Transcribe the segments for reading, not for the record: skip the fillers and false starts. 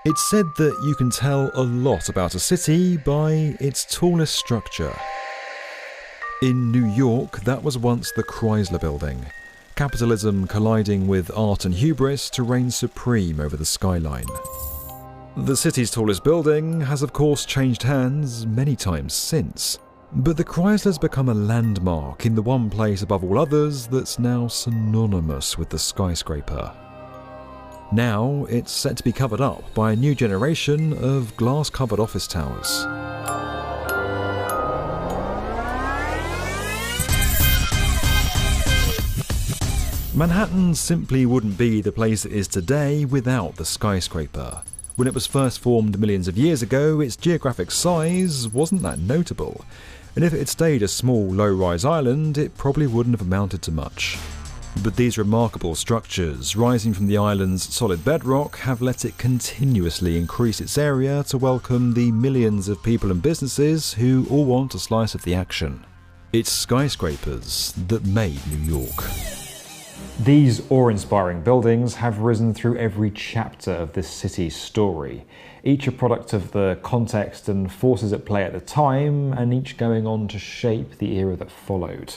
It's said that you can tell a lot about a city by its tallest structure. In New York, that was once the Chrysler Building, capitalism colliding with art and hubris to reign supreme over the skyline. The city's tallest building has of course changed hands many times since, but the Chrysler's become a landmark in the one place above all others that's now synonymous with the skyscraper. Now it's set to be covered up by a new generation of glass-covered office towers. Manhattan simply wouldn't be the place it is today without the skyscraper. When it was first formed millions of years ago, its geographic size wasn't that notable, and if it had stayed a small low-rise island, it probably wouldn't have amounted to much. But these remarkable structures, rising from the island's solid bedrock, have let it continuously increase its area to welcome the millions of people and businesses who all want a slice of the action. It's skyscrapers that made New York. These awe-inspiring buildings have risen through every chapter of this city's story, each a product of the context and forces at play at the time, and each going on to shape the era that followed.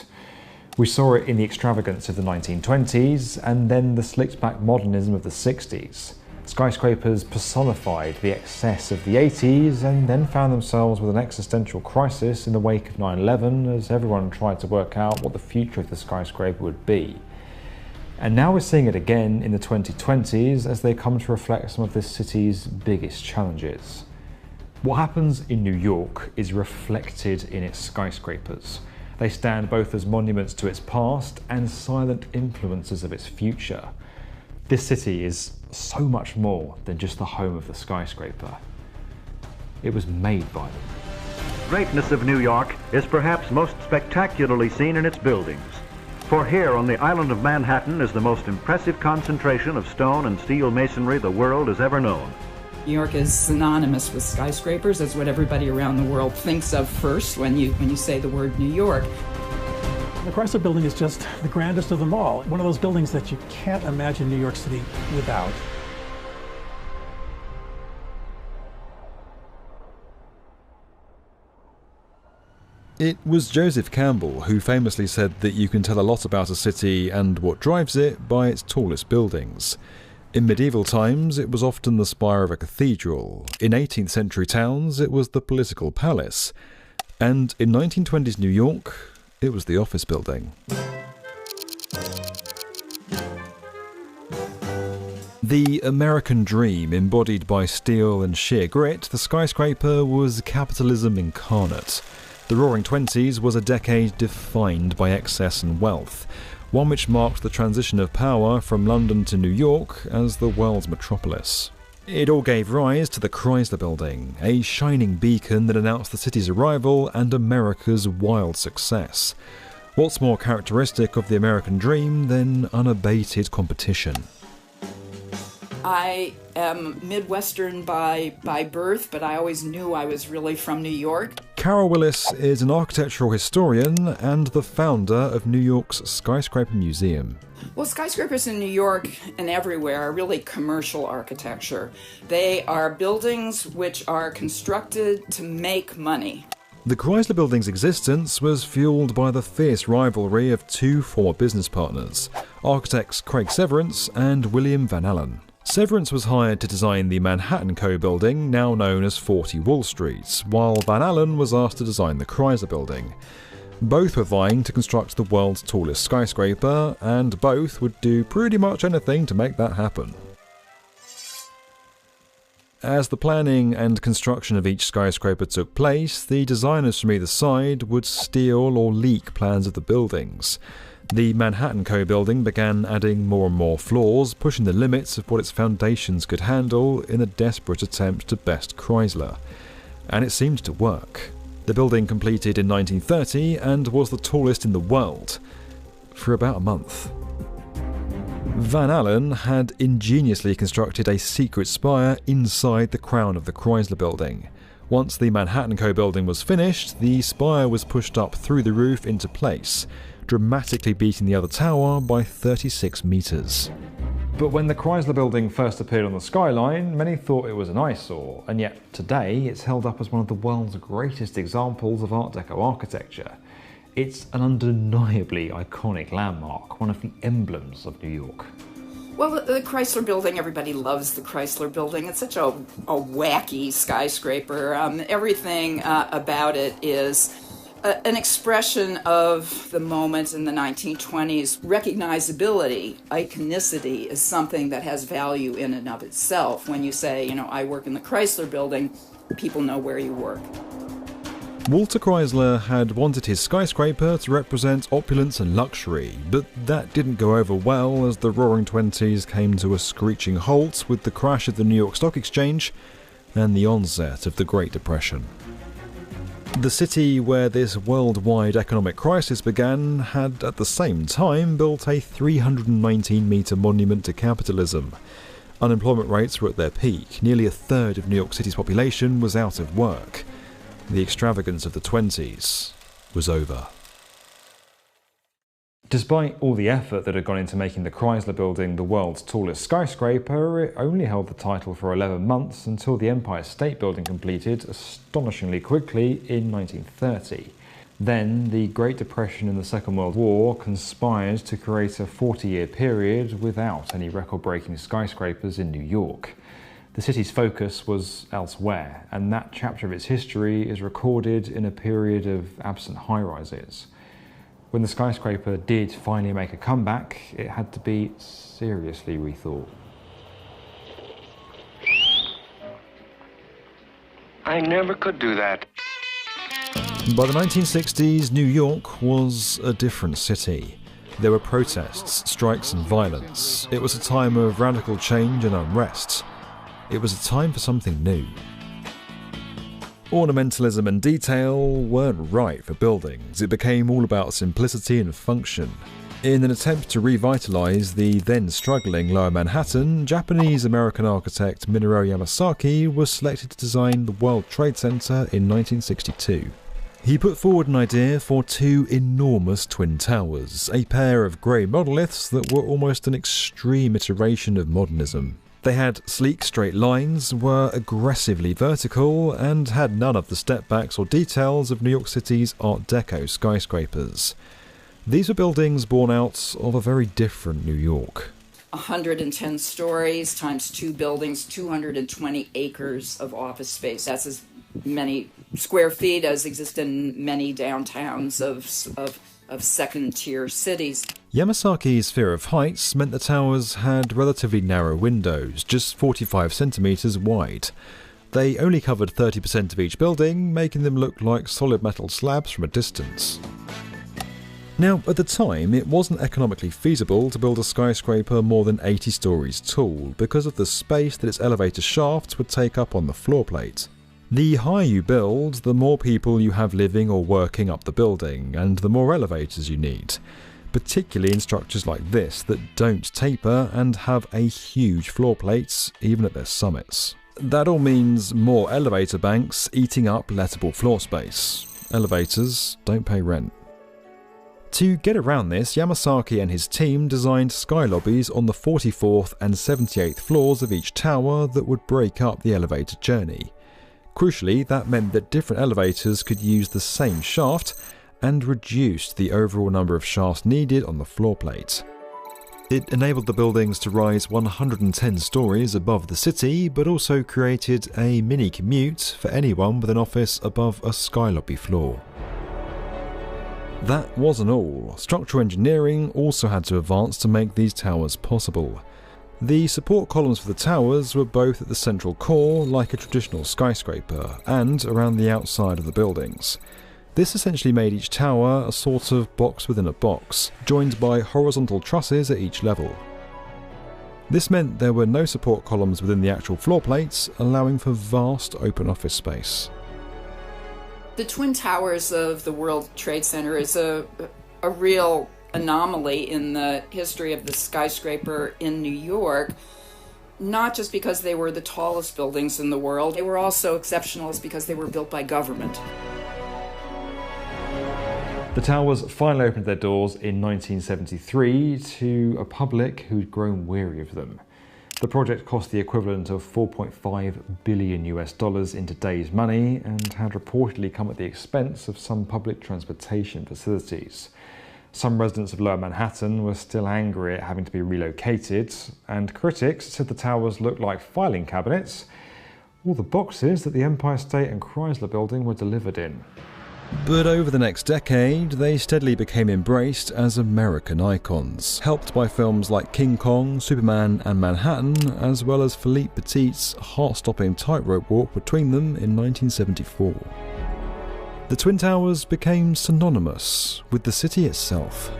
We saw it in the extravagance of the 1920s, and then the slicked-back modernism of the 60s. Skyscrapers personified the excess of the 80s, and then found themselves with an existential crisis in the wake of 9/11 as everyone tried to work out what the future of the skyscraper would be. And now we're seeing it again in the 2020s as they come to reflect some of this city's biggest challenges. What happens in New York is reflected in its skyscrapers. They stand both as monuments to its past and silent influences of its future. This city is so much more than just the home of the skyscraper. It was made by them. Greatness of New York is perhaps most spectacularly seen in its buildings. For here on the island of Manhattan is the most impressive concentration of stone and steel masonry the world has ever known. New York is synonymous with skyscrapers. That's what everybody around the world thinks of first when you say the word New York. The Chrysler Building is just the grandest of them all. One of those buildings that you can't imagine New York City without. It was Joseph Campbell who famously said that you can tell a lot about a city and what drives it by its tallest buildings. In medieval times, it was often the spire of a cathedral. In 18th century towns, it was the political palace. And in 1920s New York, it was the office building. The American dream embodied by steel and sheer grit, the skyscraper was capitalism incarnate. The Roaring Twenties was a decade defined by excess and wealth, one which marked the transition of power from London to New York as the world's metropolis. It all gave rise to the Chrysler Building, a shining beacon that announced the city's arrival and America's wild success. What's more characteristic of the American dream than unabated competition? I am Midwestern by birth, but I always knew I was really from New York. Carol Willis is an architectural historian and the founder of New York's Skyscraper Museum. Well, skyscrapers in New York and everywhere are really commercial architecture. They are buildings which are constructed to make money. The Chrysler Building's existence was fueled by the fierce rivalry of two former business partners, architects Craig Severance and William Van Allen. Severance was hired to design the Manhattan Co. building, now known as 40 Wall Street, while Van Allen was asked to design the Chrysler Building. Both were vying to construct the world's tallest skyscraper, and both would do pretty much anything to make that happen. As the planning and construction of each skyscraper took place, the designers from either side would steal or leak plans of the buildings. The Manhattan Co. building began adding more and more floors, pushing the limits of what its foundations could handle in a desperate attempt to best Chrysler. And it seemed to work. The building completed in 1930 and was the tallest in the world for about a month. Van Allen had ingeniously constructed a secret spire inside the crown of the Chrysler Building. Once the Manhattan Co. building was finished, the spire was pushed up through the roof into place, dramatically beating the other tower by 36 meters. But when the Chrysler Building first appeared on the skyline, many thought it was an eyesore, and yet today it's held up as one of the world's greatest examples of Art Deco architecture. It's an undeniably iconic landmark, one of the emblems of New York. Well, the Chrysler Building, everybody loves the Chrysler Building. It's such a wacky skyscraper. Everything about it is an expression of the moment in the 1920s. Recognizability, iconicity, is something that has value in and of itself. When you say, I work in the Chrysler Building, people know where you work. Walter Chrysler had wanted his skyscraper to represent opulence and luxury, but that didn't go over well as the Roaring Twenties came to a screeching halt with the crash of the New York Stock Exchange and the onset of the Great Depression. The city where this worldwide economic crisis began had at the same time built a 319-metre monument to capitalism. Unemployment rates were at their peak. Nearly a third of New York City's population was out of work. The extravagance of the 20s was over. Despite all the effort that had gone into making the Chrysler Building the world's tallest skyscraper, it only held the title for 11 months until the Empire State Building completed astonishingly quickly in 1930. Then, the Great Depression and the Second World War conspired to create a 40-year period without any record-breaking skyscrapers in New York. The city's focus was elsewhere, and that chapter of its history is recorded in a period of absent high-rises. When the skyscraper did finally make a comeback, it had to be seriously rethought. I never could do that. By the 1960s, New York was a different city. There were protests, strikes and violence. It was a time of radical change and unrest. It was a time for something new. Ornamentalism and detail weren't right for buildings. It became all about simplicity and function. In an attempt to revitalise the then struggling Lower Manhattan, Japanese-American architect Minoru Yamasaki was selected to design the World Trade Center in 1962. He put forward an idea for two enormous twin towers, a pair of grey monoliths that were almost an extreme iteration of modernism. They had sleek straight lines, were aggressively vertical, and had none of the step-backs or details of New York City's Art Deco skyscrapers. These were buildings born out of a very different New York. 110 stories times 2 buildings, 220 acres of office space. That's as many square feet as exist in many downtowns of second-tier cities. Yamasaki's fear of heights meant the towers had relatively narrow windows, just 45 centimetres wide. They only covered 30% of each building, making them look like solid metal slabs from a distance. Now, at the time, it wasn't economically feasible to build a skyscraper more than 80 stories tall because of the space that its elevator shafts would take up on the floor plate. The higher you build, the more people you have living or working up the building, and the more elevators you need, particularly in structures like this that don't taper and have a huge floor plates, even at their summits. That all means more elevator banks eating up lettable floor space. Elevators don't pay rent. To get around this, Yamasaki and his team designed sky lobbies on the 44th and 78th floors of each tower that would break up the elevator journey. Crucially, that meant that different elevators could use the same shaft and reduced the overall number of shafts needed on the floor plate. It enabled the buildings to rise 110 stories above the city, but also created a mini commute for anyone with an office above a sky lobby floor. That wasn't all. Structural engineering also had to advance to make these towers possible. The support columns for the towers were both at the central core, like a traditional skyscraper, and around the outside of the buildings. This essentially made each tower a sort of box within a box, joined by horizontal trusses at each level. This meant there were no support columns within the actual floor plates, allowing for vast open office space. The Twin Towers of the World Trade Center is a real anomaly in the history of the skyscraper in New York, not just because they were the tallest buildings in the world, they were also exceptional because they were built by government. The towers finally opened their doors in 1973 to a public who'd grown weary of them. The project cost the equivalent of $4.5 billion in today's money and had reportedly come at the expense of some public transportation facilities. Some residents of Lower Manhattan were still angry at having to be relocated, and critics said the towers looked like filing cabinets, all the boxes that the Empire State and Chrysler Building were delivered in. But over the next decade, they steadily became embraced as American icons, helped by films like King Kong, Superman and Manhattan, as well as Philippe Petit's heart-stopping tightrope walk between them in 1974. The Twin Towers became synonymous with the city itself.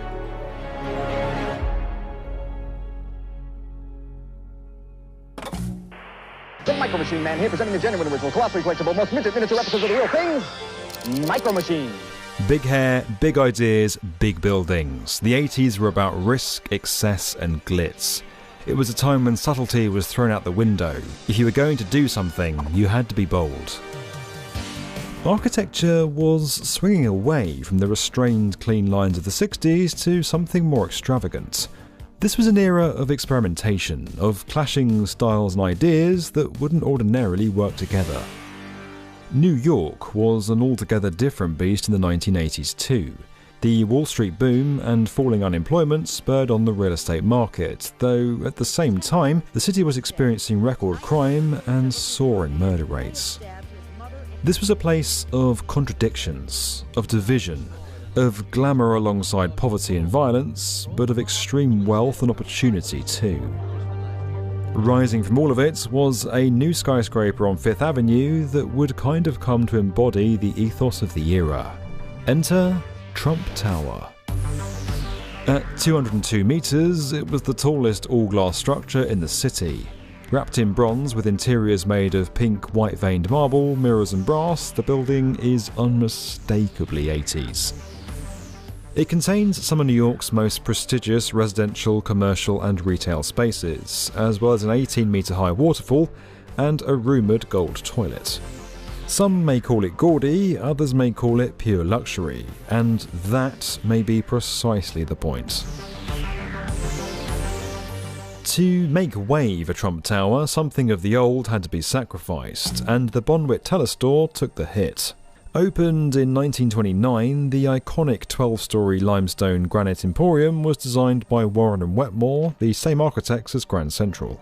The Micro Machine Man here, presenting the genuine original, colossally collectible, most minted miniature episodes of the real thing, Micro Machine. Big hair, big ideas, big buildings. The 80s were about risk, excess and glitz. It was a time when subtlety was thrown out the window. If you were going to do something, you had to be bold. Architecture was swinging away from the restrained, clean lines of the 60s to something more extravagant. This was an era of experimentation, of clashing styles and ideas that wouldn't ordinarily work together. New York was an altogether different beast in the 1980s too. The Wall Street boom and falling unemployment spurred on the real estate market, though at the same time the city was experiencing record crime and soaring murder rates. This was a place of contradictions, of division, of glamour alongside poverty and violence, but of extreme wealth and opportunity too. Rising from all of it was a new skyscraper on Fifth Avenue that would kind of come to embody the ethos of the era. Enter Trump Tower. At 202 metres, it was the tallest all-glass structure in the city. Wrapped in bronze with interiors made of pink white-veined marble, mirrors and brass, the building is unmistakably 80s. It contains some of New York's most prestigious residential, commercial and retail spaces, as well as an 18-metre high waterfall and a rumoured gold toilet. Some may call it gaudy, others may call it pure luxury, and that may be precisely the point. To make way for Trump Tower, something of the old had to be sacrificed, and the Bonwit Telestore took the hit. Opened in 1929, the iconic 12-storey limestone granite emporium was designed by Warren and Wetmore, the same architects as Grand Central.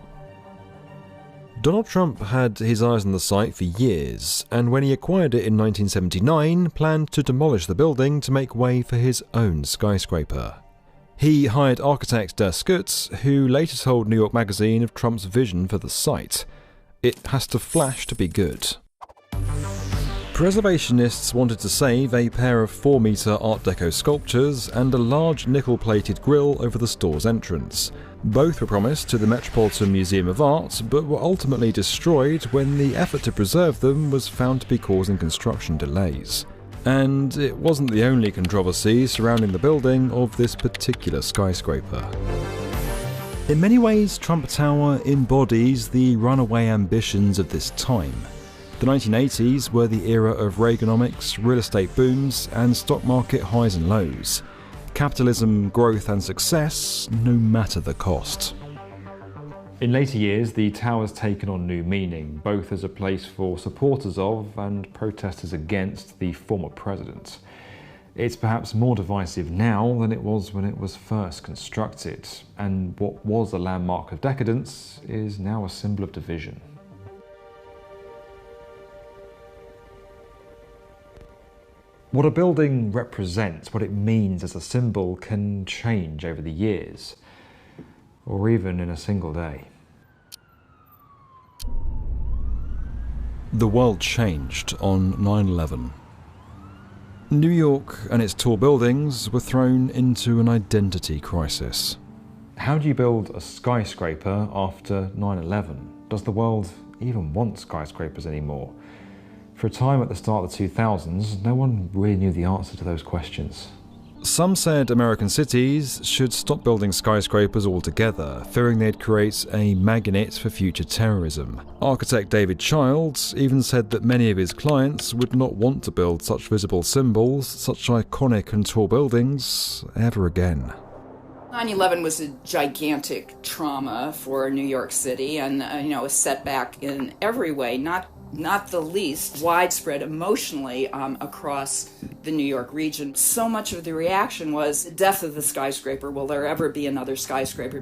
Donald Trump had his eyes on the site for years, and when he acquired it in 1979, planned to demolish the building to make way for his own skyscraper. He hired architect Der Skutz, who later told New York Magazine of Trump's vision for the site. It has to flash to be good. Preservationists wanted to save a pair of 4-metre Art Deco sculptures and a large nickel-plated grille over the store's entrance. Both were promised to the Metropolitan Museum of Art, but were ultimately destroyed when the effort to preserve them was found to be causing construction delays. And it wasn't the only controversy surrounding the building of this particular skyscraper. In many ways, Trump Tower embodies the runaway ambitions of this time. The 1980s were the era of Reaganomics, real estate booms, and stock market highs and lows. Capitalism, growth and success, no matter the cost. In later years, the tower's taken on new meaning, both as a place for supporters of and protesters against the former president. It's perhaps more divisive now than it was when it was first constructed, and what was a landmark of decadence is now a symbol of division. What a building represents, what it means as a symbol, can change over the years, or even in a single day. The world changed on 9/11. New York and its tall buildings were thrown into an identity crisis. How do you build a skyscraper after 9/11? Does the world even want skyscrapers anymore? For a time at the start of the 2000s, no one really knew the answer to those questions. Some said American cities should stop building skyscrapers altogether, fearing they'd create a magnet for future terrorism. Architect David Childs even said that many of his clients would not want to build such visible symbols, such iconic and tall buildings, ever again. 9/11 was a gigantic trauma for New York City and, a setback in every way, not the least widespread emotionally across the New York region. So much of the reaction was the death of the skyscraper. Will there ever be another skyscraper?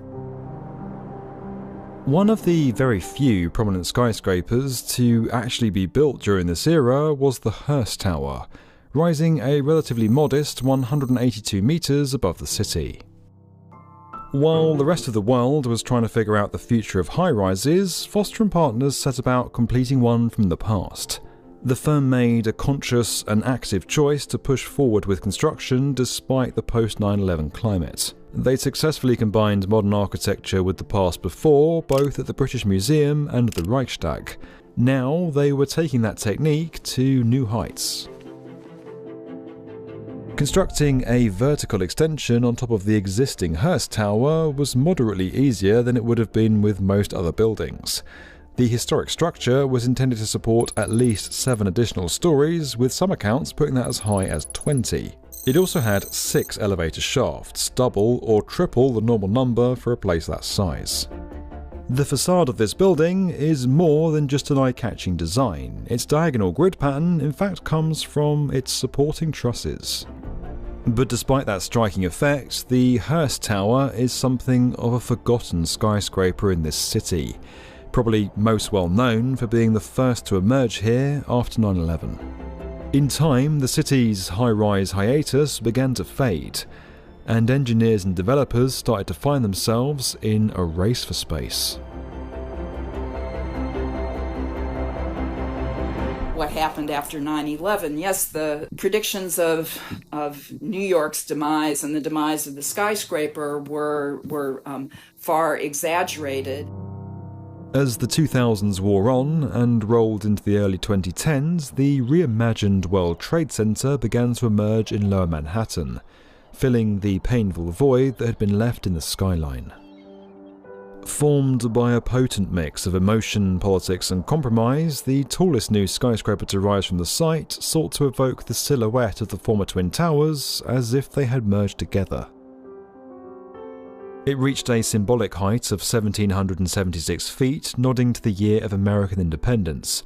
One of the very few prominent skyscrapers to actually be built during this era was the Hearst Tower, rising a relatively modest 182 metres above the city. While the rest of the world was trying to figure out the future of high-rises, Foster & Partners set about completing one from the past. The firm made a conscious and active choice to push forward with construction despite the post-9/11 climate. They successfully combined modern architecture with the past before, both at the British Museum and the Reichstag. Now they were taking that technique to new heights. Constructing a vertical extension on top of the existing Hearst Tower was moderately easier than it would have been with most other buildings. The historic structure was intended to support at least 7 additional stories, with some accounts putting that as high as 20. It also had 6 elevator shafts, double or triple the normal number for a place that size. The facade of this building is more than just an eye-catching design. Its diagonal grid pattern in fact comes from its supporting trusses. But despite that striking effect, the Hearst Tower is something of a forgotten skyscraper in this city, probably most well known for being the first to emerge here after 9/11. In time, the city's high-rise hiatus began to fade, and engineers and developers started to find themselves in a race for space. What happened after 9/11? Yes, the predictions of New York's demise and the demise of the skyscraper were far exaggerated. As the 2000s wore on and rolled into the early 2010s, the reimagined World Trade Center began to emerge in Lower Manhattan, filling the painful void that had been left in the skyline. Formed by a potent mix of emotion, politics and compromise, the tallest new skyscraper to rise from the site sought to evoke the silhouette of the former Twin Towers as if they had merged together. It reached a symbolic height of 1,776 feet, nodding to the year of American independence,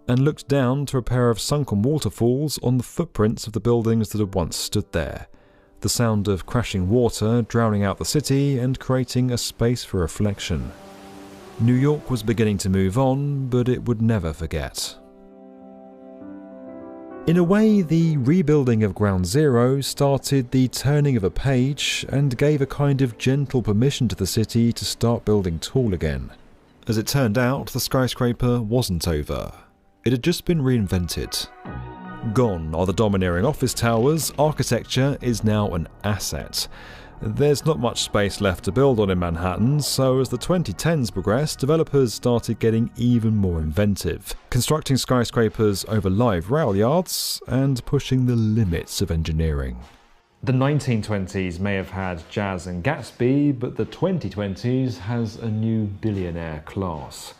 and looked down to a pair of sunken waterfalls on the footprints of the buildings that had once stood there. The sound of crashing water drowning out the city and creating a space for reflection. New York was beginning to move on, but it would never forget. In a way, the rebuilding of Ground Zero started the turning of a page and gave a kind of gentle permission to the city to start building tall again. As it turned out, the skyscraper wasn't over. It had just been reinvented. Gone are the domineering office towers, architecture is now an asset. There's not much space left to build on in Manhattan, so as the 2010s progressed, developers started getting even more inventive, constructing skyscrapers over live rail yards and pushing the limits of engineering. The 1920s may have had Jazz and Gatsby, but the 2020s has a new billionaire class.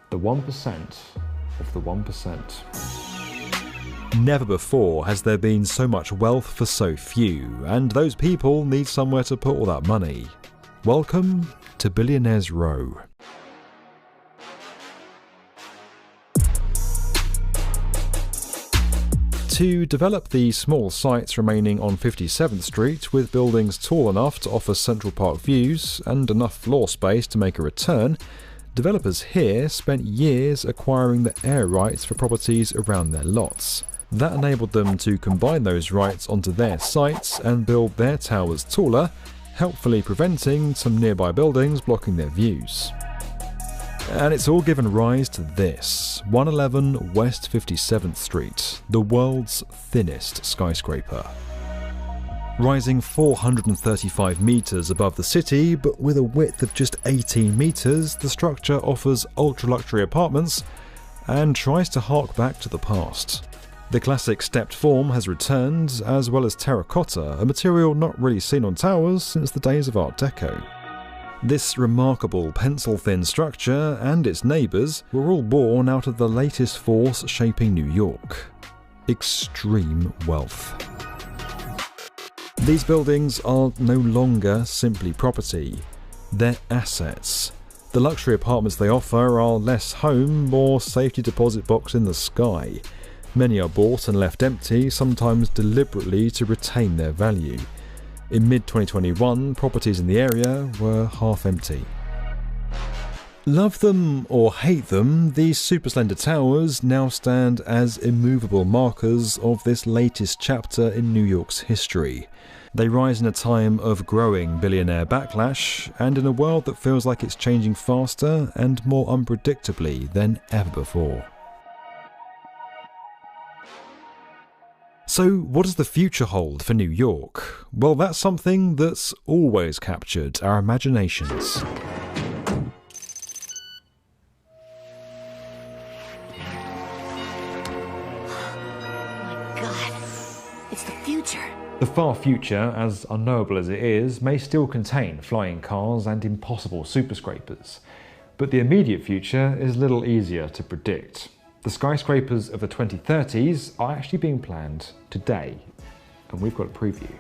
The 1% of the 1%. Never before has there been so much wealth for so few, and those people need somewhere to put all that money. Welcome to Billionaires Row. To develop the small sites remaining on 57th Street with buildings tall enough to offer Central Park views and enough floor space to make a return, developers here spent years acquiring the air rights for properties around their lots. That enabled them to combine those rights onto their sites and build their towers taller, helpfully preventing some nearby buildings blocking their views. And it's all given rise to this, 111 West 57th Street, the world's thinnest skyscraper. Rising 435 metres above the city, but with a width of just 18 metres, the structure offers ultra-luxury apartments and tries to hark back to the past. The classic stepped form has returned, as well as terracotta, a material not really seen on towers since the days of Art Deco. This remarkable pencil-thin structure and its neighbours were all born out of the latest force shaping New York: extreme wealth. These buildings are no longer simply property, they're assets. The luxury apartments they offer are less home, more safety deposit box in the sky. Many are bought and left empty, sometimes deliberately to retain their value. In mid-2021, properties in the area were half empty. Love them or hate them, these super slender towers now stand as immovable markers of this latest chapter in New York's history. They rise in a time of growing billionaire backlash, and in a world that feels like it's changing faster and more unpredictably than ever before. So what does the future hold for New York? Well, that's something that's always captured our imaginations. Oh my God, it's the future. The far future, as unknowable as it is, may still contain flying cars and impossible superscrapers. But the immediate future is a little easier to predict. The skyscrapers of the 2030s are actually being planned today, and we've got a preview.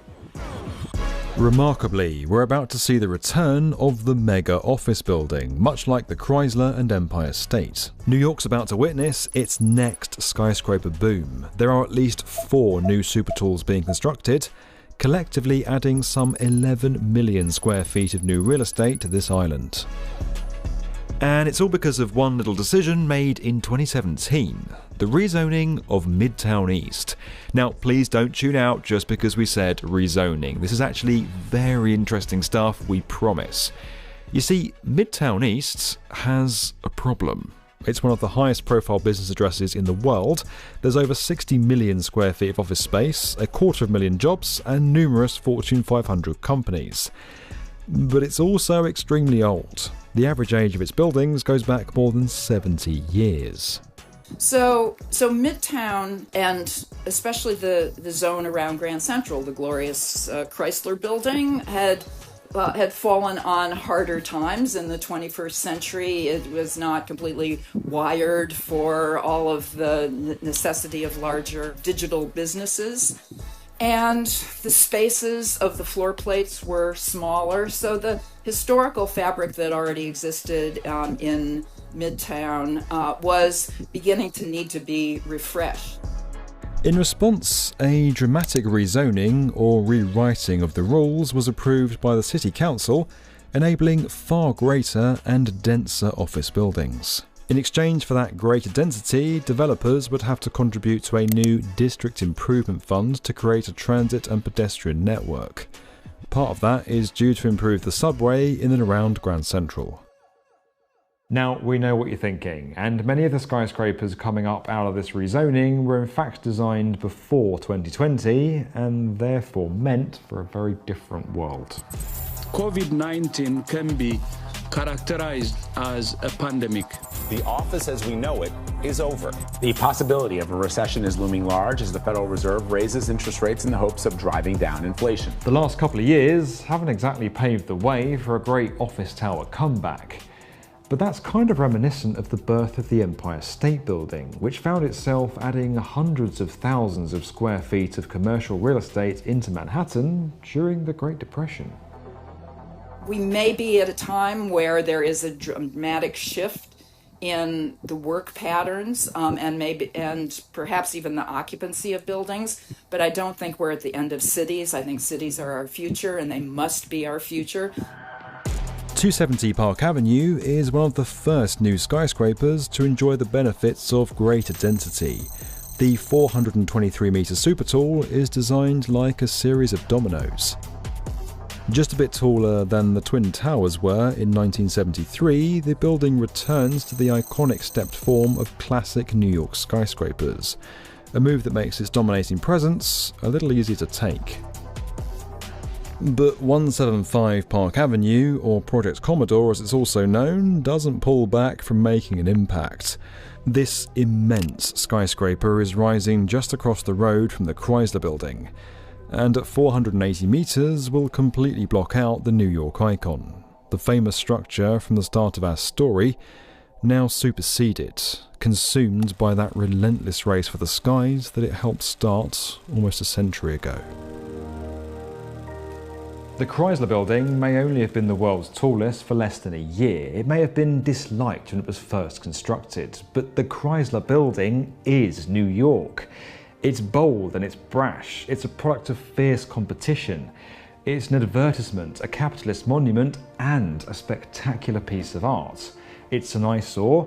Remarkably, we're about to see the return of the mega office building, much like the Chrysler and Empire State. New York's about to witness its next skyscraper boom. There are at least 4 new super talls being constructed, collectively adding some 11 million square feet of new real estate to this island. And it's all because of one little decision made in 2017, the rezoning of Midtown East. Now, please don't tune out just because we said rezoning. This is actually very interesting stuff, we promise. You see, Midtown East has a problem. It's one of the highest profile business addresses in the world. There's over 60 million square feet of office space, 250,000 jobs, and numerous Fortune 500 companies. But it's also extremely old. The average age of its buildings goes back more than 70 years. So Midtown, and especially the zone around Grand Central, the glorious Chrysler building, had fallen on harder times in the 21st century. It was not completely wired for all of the necessity of larger digital businesses. And the spaces of the floor plates were smaller, so the historical fabric that already existed in Midtown was beginning to need to be refreshed. In response, a dramatic rezoning or rewriting of the rules was approved by the City Council, enabling far greater and denser office buildings. In exchange for that greater density, developers would have to contribute to a new district improvement fund to create a transit and pedestrian network. Part of that is due to improve the subway in and around Grand Central. Now, we know what you're thinking, and many of the skyscrapers coming up out of this rezoning were in fact designed before 2020, and therefore meant for a very different world. COVID-19 can be characterized as a pandemic. The office as we know it is over. The possibility of a recession is looming large as the Federal Reserve raises interest rates in the hopes of driving down inflation. The last couple of years haven't exactly paved the way for a great office tower comeback. But that's kind of reminiscent of the birth of the Empire State Building, which found itself adding hundreds of thousands of square feet of commercial real estate into Manhattan during the Great Depression. We may be at a time where there is a dramatic shift in the work patterns and perhaps even the occupancy of buildings, but I don't think we're at the end of cities. I think cities are our future, and they must be our future. 270 Park Avenue is one of the first new skyscrapers to enjoy the benefits of greater density. The 423-metre super tall is designed like a series of dominoes. Just a bit taller than the Twin Towers were in 1973, the building returns to the iconic stepped form of classic New York skyscrapers, a move that makes its dominating presence a little easier to take. But 175 Park Avenue, or Project Commodore as it's also known, doesn't pull back from making an impact. This immense skyscraper is rising just across the road from the Chrysler Building, and at 480 metres will completely block out the New York icon. The famous structure from the start of our story, now superseded, consumed by that relentless race for the skies that it helped start almost a century ago. The Chrysler Building may only have been the world's tallest for less than a year. It may have been disliked when it was first constructed, but the Chrysler Building is New York. It's bold and it's brash. It's a product of fierce competition. It's an advertisement, a capitalist monument, and a spectacular piece of art. It's an eyesore,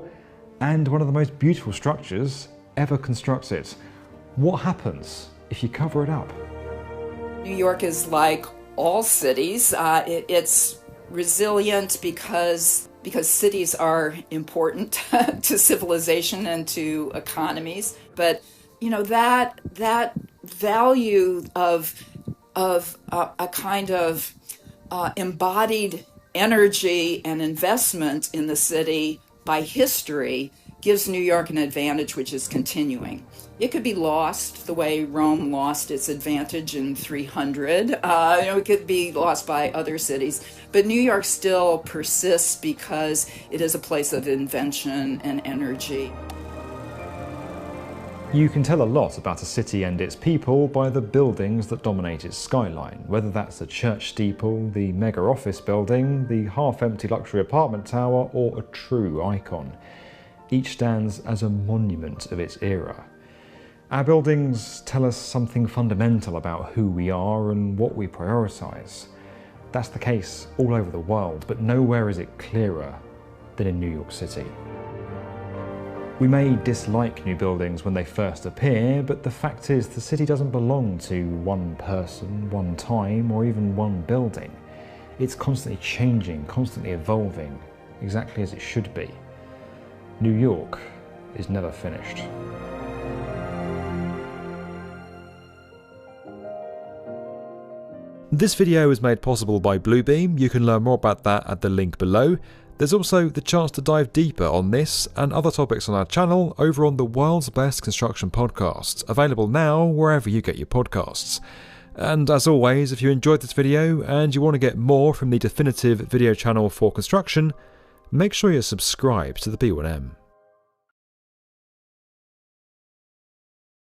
and one of the most beautiful structures ever constructed. What happens if you cover it up? New York is like all cities. It's resilient because cities are important to civilization and to economies. But you know that value of a kind of embodied energy and investment in the city by history gives New York an advantage which is continuing. It could be lost the way Rome lost its advantage in 300. It could be lost by other cities. But New York still persists because it is a place of invention and energy. You can tell a lot about a city and its people by the buildings that dominate its skyline, whether that's the church steeple, the mega office building, the half-empty luxury apartment tower, or a true icon. Each stands as a monument of its era. Our buildings tell us something fundamental about who we are and what we prioritise. That's the case all over the world, but nowhere is it clearer than in New York City. We may dislike new buildings when they first appear, but the fact is the city doesn't belong to one person, one time, or even one building. It's constantly changing, constantly evolving, exactly as it should be. New York is never finished. This video is made possible by Bluebeam. You can learn more about that at the link below. There's also the chance to dive deeper on this and other topics on our channel over on the World's Best Construction Podcast, available now wherever you get your podcasts. And as always, if you enjoyed this video and you want to get more from the definitive video channel for construction, make sure you're subscribed to the P1M.